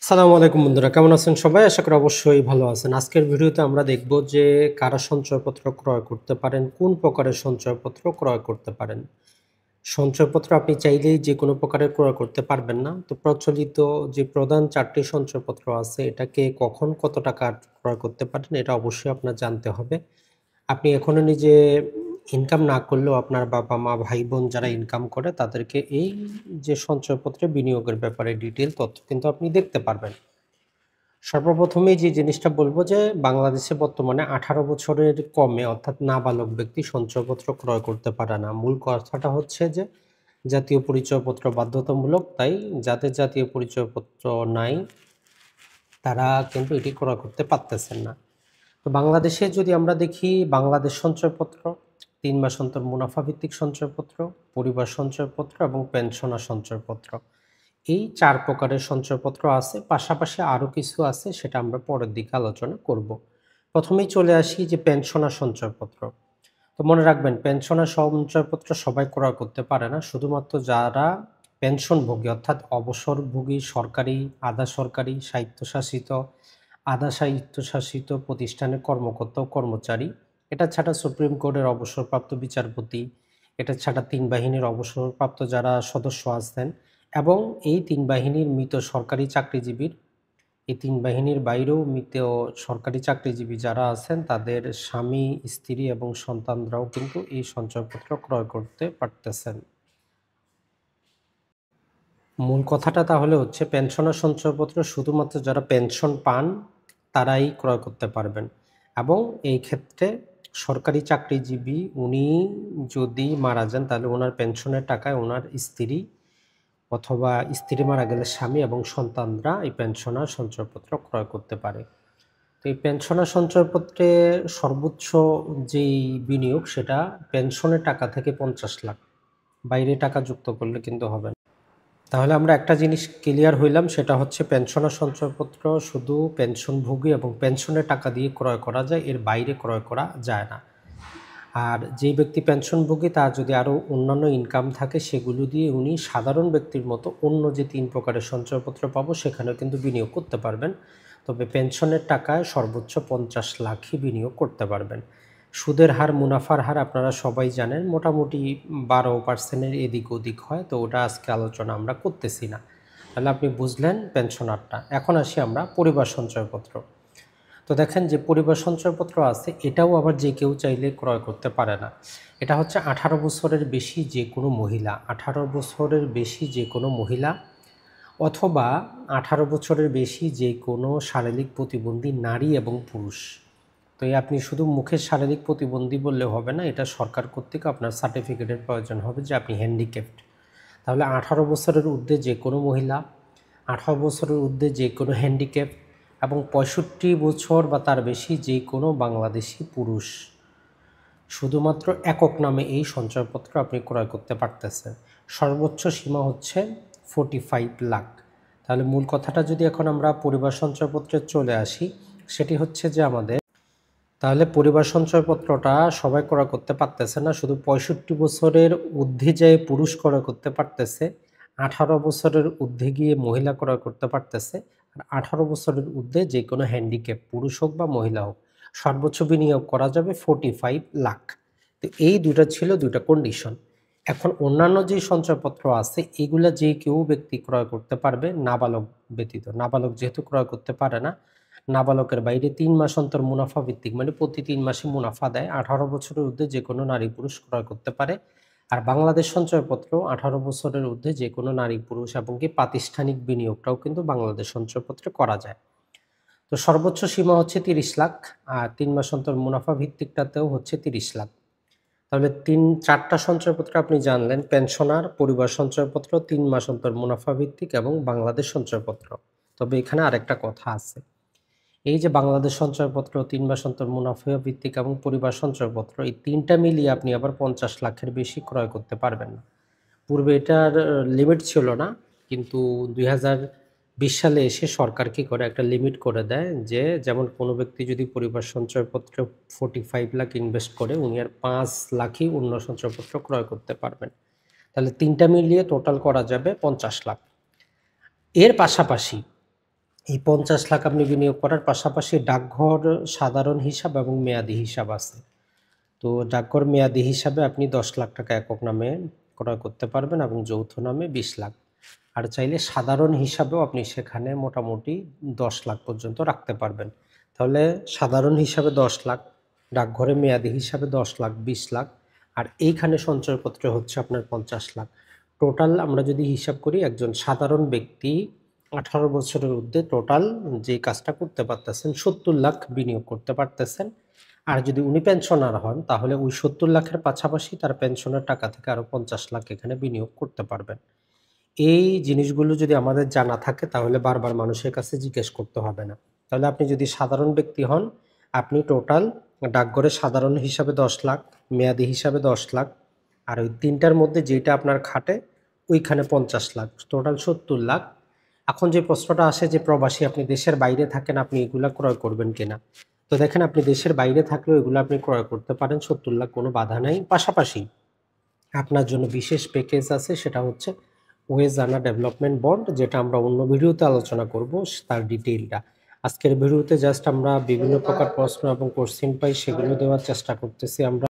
সালামু আলাইকুম বন্ধুরা, কেমন আছেন সবাই? আশা করি অবশ্যই ভালো আছেন। আজকের ভিডিওতে আমরা দেখব যে কারা সঞ্চয়পত্র ক্রয় করতে পারেন, কোন প্রকারের সঞ্চয়পত্র ক্রয় করতে পারেন। সঞ্চয়পত্র আপনি চাইলেই যেকোনো প্রকারের ক্রয় করতে পারবেন না। তো প্রচলিত যে প্রধান ৪ টি সঞ্চয়পত্র আছে, এটাকে কখন কত টাকার ক্রয় করতে পারেন এটা অবশ্যই আপনার জানতে হবে। আপনি এখনো নিজে ইনকাম না করলেও আপনার বাবা-মা, ভাই-বোন যারা ইনকাম করে তাদেরকে এই যে সঞ্চয়পত্রে বিনিয়োগের ব্যাপারে ডিটেইল তথ্য কিন্তু আপনি দেখতে পারবেন। সর্বপ্রথমেই যে জিনিসটা বলবো যে বাংলাদেশে বর্তমানে ১৮ বছরের কমে অর্থাৎ নাবালক ব্যক্তি সঞ্চয়পত্র ক্রয় করতে পারে না। মূল কথাটা হচ্ছে যে জাতীয় পরিচয়পত্র বাধ্যতামূলক। তাই যাদের জাতীয় পরিচয়পত্র নাই তারা কিন্তু এটি ক্রয় করতে পারতেছেন না। তো বাংলাদেশে যদি আমরা দেখি বাংলাদেশ সঞ্চয়পত্র, ৩ মাস অন্তর মুনাফা ভিত্তিক সঞ্চয়পত্র, পরিবার সঞ্চয়পত্র এবং পেনশনার সঞ্চয়পত্র। এই ৪ প্রকারের সঞ্চয়পত্র আছে। পাশাপাশি আরও কিছু আছে, সেটা আমরা পরের দিকে আলোচনা করব। প্রথমেই চলে আসি যে পেনশনার সঞ্চয়পত্র। তো মনে রাখবেন পেনশনার সঞ্চয়পত্র সবাই ক্রয় করতে পারে না। শুধুমাত্র যারা পেনশনভোগী অর্থাৎ অবসরভোগী সরকারি, আধা সরকারি, স্বায়ত্তশাসিত, আধা স্বায়ত্তশাসিত প্রতিষ্ঠানের কর্মকর্তা ও কর্মচারী, এটা ছাড়া সুপ্রিম কোর্টের অবসরপ্রাপ্ত বিচারপতি, এটা ছাড়া ৩ বাহিনীর অবসরপ্রাপ্ত যারা সদস্য আছেন এবং এই ৩ বাহিনীর মৃত সরকারি চাকরিজীবীর, এই ৩ বাহিনীর বাইরেও মৃত সরকারি চাকরিজীবী যারা আছেন তাদের স্বামী, স্ত্রী এবং সন্তানরাও কিন্তু এই সঞ্চয়পত্র ক্রয় করতে পারতেছেন। মূল কথাটা তাহলে হচ্ছে পেনশনার সঞ্চয়পত্র শুধুমাত্র যারা পেনশন পান তারাই ক্রয় করতে পারবেন এবং এই ক্ষেত্রে সরকারি চাকরিজীবী উনি যদি মারা যান তাহলে ওনার পেনশনের টাকায় ওনার স্ত্রী অথবা স্ত্রী মারা গেলে স্বামী এবং সন্তানরা এই পেনশনার সঞ্চয়পত্র ক্রয় করতে পারে। তো এই পেনশনার সঞ্চয়পত্রে সর্বোচ্চ যেই বিনিয়োগ সেটা পেনশনের টাকা থেকে ৫০ লাখ, বাইরে টাকা যুক্ত করলে কিন্তু হবে না। তাহলে আমরা একটা জিনিস ক্লিয়ার হইলাম, সেটা হচ্ছে পেনশনার সঞ্চয়পত্র শুধু পেনশনভোগী এবং পেনশনের টাকা দিয়ে ক্রয় করা যায়, এর বাইরে ক্রয় করা যায় না। আর যেই ব্যক্তি পেনশনভোগী তার যদি আরও অন্যান্য ইনকাম থাকে সেগুলো দিয়ে উনি সাধারণ ব্যক্তির মতো অন্য যে ৩ প্রকারের সঞ্চয়পত্র পাবো সেখানেও কিন্তু বিনিয়োগ করতে পারবেন। তবে পেনশনের টাকায় সর্বোচ্চ ৫০ লাখই বিনিয়োগ করতে পারবেন। সুদের হার, মুনাফার হার আপনারা সবাই জানেন, মোটামুটি ১২% এদিক ওদিক হয়। তো ওটা আজকে আলোচনা আমরা করতেছি না। তাহলে আপনি বুঝলেন পেনশনারটা। এখন আসি আমরা পরিবার সঞ্চয়পত্র। তো দেখেন যে পরিবার সঞ্চয়পত্র আছে, এটাও আবার যে কেউ চাইলে ক্রয় করতে পারে না। এটা হচ্ছে ১৮ বছরের বেশি যে কোনো মহিলা, ১৮ বছরের বেশি যে কোনো মহিলা অথবা ১৮ বছরের বেশি যে কোনো শারীরিক প্রতিবন্ধী নারী এবং পুরুষ। তো এই আপনি শুধু মুখের শারীরিক প্রতিবন্ধী বললে হবে না, এটা সরকার কর্তৃক আপনার সার্টিফিকেটের প্রয়োজন হবে যে আপনি হ্যান্ডিক্যাপড। তাহলে ১৮ বছরের ঊর্ধ্বে যে কোনো মহিলা, ১৮ বছরের ঊর্ধ্বে যে কোনো হ্যান্ডিক্যাপ এবং ৬৫ বছর বা তার বেশি যে কোনো বাংলাদেশি পুরুষ শুধুমাত্র একক নামে এই সঞ্চয়পত্র আপনি ক্রয় করতে পারতেছেন। সর্বোচ্চ সীমা হচ্ছে 45 লাখ। তাহলে মূল কথাটা যদি এখন আমরা পরিবার সঞ্চয়পত্রে চলে আসি, সেটি হচ্ছে যে তাহলে পরিবার সঞ্চয়পত্রটা সবাই ক্রয় করতে পারতেছে না, শুধু ৬৫ বছরের ঊর্ধ্বে যেয়ে পুরুষ ক্রয় করতে পারতেছে, ১৮ বছরের ঊর্ধ্বে গিয়ে মহিলা ক্রয় করতে পারতেছে, আর ১৮ বছরের ঊর্ধ্বে যে কোনো হ্যান্ডিক্যাপ পুরুষ হোক বা মহিলা হোক সর্বোচ্চ বিনিয়োগ করা যাবে 45 লাখ। তো এই দুইটা ছিল দুইটা কন্ডিশন। এখন অন্যান্য যে সঞ্চয়পত্র আছে এগুলা যে কেউ ব্যক্তি ক্রয় করতে পারবে, নাবালক ব্যতীত। নাবালক যেহেতু ক্রয় করতে পারে না, নাবালকের বাইরে ৩ মাস অন্তর মুনাফা ভিত্তিক মানে প্রতি ৩ মাসে মুনাফা দেয় ১৮ বছরের ঊর্ধ্বে যে কোনো নারী পুরুষ ক্রয় করতে পারে। আর বাংলাদেশ সঞ্চয়পত্র ১৮ বছরের ঊর্ধ্বে যে কোনো নারী পুরুষ এবং কি প্রাতিষ্ঠানিক বিনিয়োগটাও কিন্তু বাংলাদেশ সঞ্চয়পত্রে করা যায়। তো সর্বোচ্চ সীমা হচ্ছে ৩০ লাখ, আর ৩ মাস অন্তর মুনাফা ভিত্তিকটাতেও হচ্ছে ৩০ লাখ। তাহলে ৪টা সঞ্চয়পত্র আপনি জানলেন, পেনশনার, পরিবার সঞ্চয়পত্র, ৩ মাস অন্তর মুনাফা ভিত্তিক এবং বাংলাদেশ সঞ্চয়পত্র। তবে এখানে আরেকটা কথা আছে, এই যে বাংলাদেশ সঞ্চয়পত্র, ৩ মাস অন্তর মুনাফা ভিত্তিক এবং পরিবার সঞ্চয়পত্র, এই ৩টা মিলিয়ে আপনি আবার ৫০ লাখের বেশি ক্রয় করতে পারবেন না। পূর্বে এটার লিমিট ছিল না, কিন্তু ২০২০ সালে এসে সরকার কি করে একটা লিমিট করে দেয় যে যেমন কোনো ব্যক্তি যদি পরিবার সঞ্চয়পত্রে 45 লাখ ইনভেস্ট করে উনি আর ৫ লাখই অন্য সঞ্চয়পত্র ক্রয় করতে পারবেন। তাহলে ৩টা মিলিয়ে টোটাল করা যাবে ৫০ লাখ। এর পাশাপাশি এই 50 লাখ আপনি বিনিয়োগ করার পাশাপাশি ডাকঘর সাধারণ হিসাব এবং মেয়াদি হিসাব আছে। তো ডাকঘর মেয়াদি হিসাবে আপনি 10 লাখ টাকা একক নামে ক্রয় করতে পারবেন এবং যৌথ নামে 20 লাখ। আর চাইলে সাধারণ হিসাবেও আপনি সেখানে মোটামুটি 10 লাখ পর্যন্ত রাখতে পারবেন। তাহলে সাধারণ হিসাবে 10 লাখ, ডাকঘরে মেয়াদি হিসাবে 10 লাখ, 20 লাখ, আর এইখানে সঞ্চয়পত্রে হচ্ছে আপনার 50 লাখ। টোটাল আমরা যদি হিসাব করি, একজন সাধারণ ব্যক্তি 18 বছরের ঊর্ধ্বে টোটাল যে কাজটা করতে পারতেছেন 70 লাখ বিনিয়োগ করতে পারতেছেন। আর যদি উনি পেনশনার হন তাহলে ওই 70 লাখের পাশাপাশি তার পেনশনের টাকা থেকে আরো 50 লাখ এখানে বিনিয়োগ করতে পারবেন। এই জিনিসগুলো যদি আমাদের জানা থাকে তাহলে বারবার মানুষের কাছে জিজ্ঞেস করতে হবে না। তাহলে আপনি যদি সাধারণ ব্যক্তি হন, আপনি টোটাল ডাকঘরে সাধারণ হিসাবে 10 লাখ, মেয়াদি হিসাবে 10 লাখ, আর ওই ৩টার মধ্যে যেটা আপনার খাটে ওইখানে 50 লাখ, টোটাল 70 লাখ। এখন যে প্রশ্নটা আসে যে প্রবাসী, আপনি দেশের বাইরে থাকেন, আপনি এগুলা ক্রয় করবেন কিনা? তো দেখেন, আপনি দেশের বাইরে থাকলেও এগুলো আপনি ক্রয় করতে পারেন, 70 লাখ, কোনো বাধা নাই। পাশাপাশি আপনার জন্য বিশেষ প্যাকেজ আছে, সেটা হচ্ছে ওয়েজানা ডেভেলপমেন্ট বন্ড, যেটা আমরা অন্য ভিডিওতে আলোচনা করব তার ডিটেইলটা। আজকের ভিডিওতে জাস্ট আমরা বিভিন্ন প্রকার প্রশ্ন এবং কোশ্চেন পাই, সেগুলো দেওয়ার চেষ্টা করতেছি আমরা।